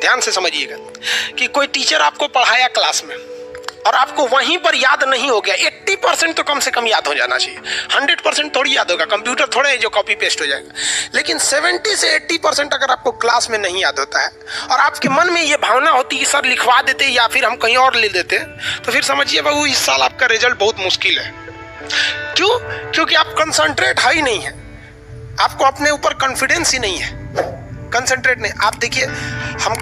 ध्यान से समझिएगा कि कोई टीचर आपको पढ़ाया क्लास में और आपको वहीं पर याद नहीं हो गया, 80% तो कम से कम याद हो जाना चाहिए। 100% थोड़ी याद होगा, कंप्यूटर थोड़े है जो कॉपी पेस्ट हो जाएगा, लेकिन 70 से 80% अगर आपको क्लास में नहीं याद होता है और आपके मन में ये भावना होती कि सर लिखवा देते या फिर हम कहीं और ले देते, तो फिर समझिए बाबू इस साल आपका रिजल्ट बहुत मुश्किल है। क्यों? क्योंकि आप कंसंट्रेट है ही नहीं है, आपको अपने ऊपर कॉन्फिडेंस ही नहीं है, कंसंट्रेट नहीं। आप देखिए हम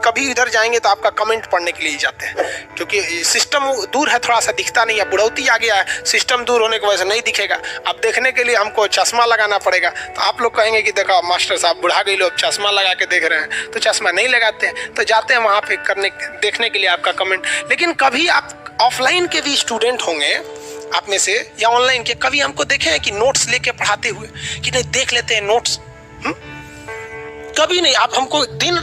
कभी इधर जाएंगे तो आपका कमेंट पढ़ने के लिए जाते हैं, क्योंकि सिस्टम दूर है, थोड़ा सा दिखता नहीं है, बुढ़ौती आ गया है, सिस्टम दूर होने की वजह से नहीं दिखेगा। अब देखने के लिए हमको चश्मा लगाना पड़ेगा, तो आप लोग कहेंगे कि देखो मास्टर साहब बुढ़ा गई लोग चश्मा लगा के देख रहे हैं, तो चश्मा नहीं लगाते हैं, तो जाते हैं वहाँ पे देखने के लिए आपका कमेंट। लेकिन कभी आप ऑफलाइन के भी स्टूडेंट होंगे आप में से या ऑनलाइन के, कभी हमको देखे हैं कि नोट्स लेके पढ़ाते हुए कि नहीं देख लेते हैं नोट्स? कभी नहीं। आप हमको दिन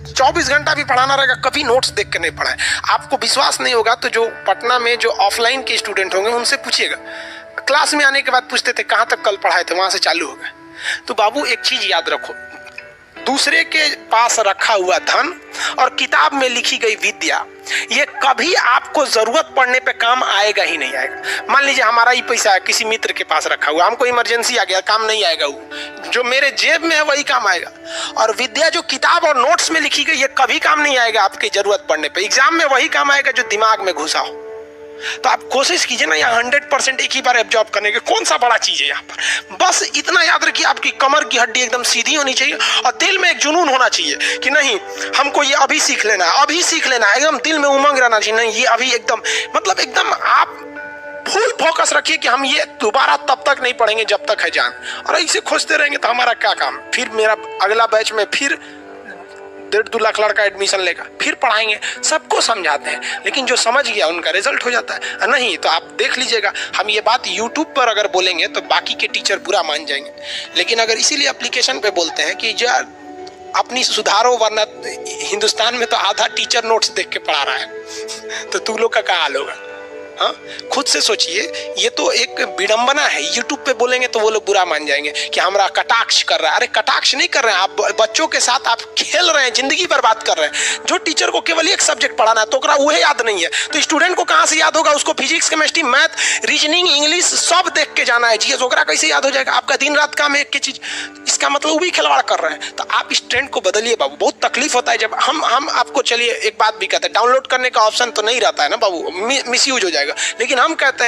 24 घंटा भी पढ़ाना रहेगा, कभी नोट्स देख के नहीं पढ़ाए। आपको विश्वास नहीं होगा तो जो पटना में जो ऑफलाइन के स्टूडेंट होंगे उनसे पूछिएगा, क्लास में आने के बाद पूछते थे कहाँ तक कल पढ़ाए थे, वहां से चालू हो गए। तो बाबू एक चीज याद रखो, दूसरे के पास रखा हुआ धन और किताब में लिखी गई विद्या ये कभी आपको जरूरत पड़ने पे काम आएगा ही नहीं आएगा। मान लीजिए हमारा ही पैसा है किसी मित्र के पास रखा हुआ, हमको इमरजेंसी आ गया, काम नहीं आएगा, वो जो मेरे जेब में है वही काम आएगा। और विद्या जो किताब और नोट्स में लिखी गई ये कभी काम नहीं आएगा आपकी जरूरत पड़ने पे, एग्जाम में वही काम आएगा जो दिमाग में घुसा हो। तो आप कोशिश कीजिए ना यहाँ 100% एक ही बार एब्जॉर्ब करने के, कौन सा बड़ा चीज है यहाँ पर। बस इतना याद रखिए आपकी कमर की हड्डी एकदम सीधी होनी चाहिए और दिल में एक जुनून होना चाहिए कि नहीं हमको ये अभी सीख लेना है, अभी सीख लेना है, एकदम दिल में उमंग रहना चाहिए, नहीं ये अभी एकदम मतलब एकदम आप फुल फोकस रखिए कि हम ये दोबारा तब तक नहीं पढ़ेंगे जब तक है जान। और ऐसे खोजते रहेंगे तो हमारा क्या काम, फिर मेरा अगला बैच में फिर 1.5-2 लाख लड़का एडमिशन लेगा, फिर पढ़ाएंगे, सबको समझाते हैं, लेकिन जो समझ गया उनका रिजल्ट हो जाता है। नहीं तो आप देख लीजिएगा, हम ये बात यूट्यूब पर अगर बोलेंगे तो बाकी के टीचर बुरा मान जाएंगे, लेकिन अगर इसीलिए एप्लीकेशन पे बोलते हैं कि जो अपनी सुधारो वरना हिंदुस्तान में तो आधा टीचर नोट्स देख के पढ़ा रहा है तो तू लोग का क्या हाल होगा। हाँ खुद से सोचिए, ये तो एक विडंबना है। यूट्यूब पे बोलेंगे तो वो लोग बुरा मान जाएंगे कि हमारा कटाक्ष कर रहा है। अरे कटाक्ष नहीं कर रहे हैं, आप बच्चों के साथ आप खेल रहे हैं, जिंदगी बर्बाद कर रहे हैं। जो टीचर को केवल एक सब्जेक्ट पढ़ाना है तो वह याद नहीं है, तो स्टूडेंट को कहाँ से याद होगा? उसको physics, chemistry, math, reasoning, English सब देख के जाना है, जीएस वगैरह कैसे याद हो जाएगा? आपका दिन रात काम है एक की चीज, इसका मतलब वो भी खिलवाड़ कर रहे हैं। तो आप इस ट्रेंड को बदलिए बाबू, बहुत तकलीफ होता है जब हम आपको, चलिए एक बात भी कहते हैं, डाउनलोड करने का ऑप्शन तो नहीं रहता है ना बाबू, मिसयूज हो जाएगा, लेकिन हम कहते हैं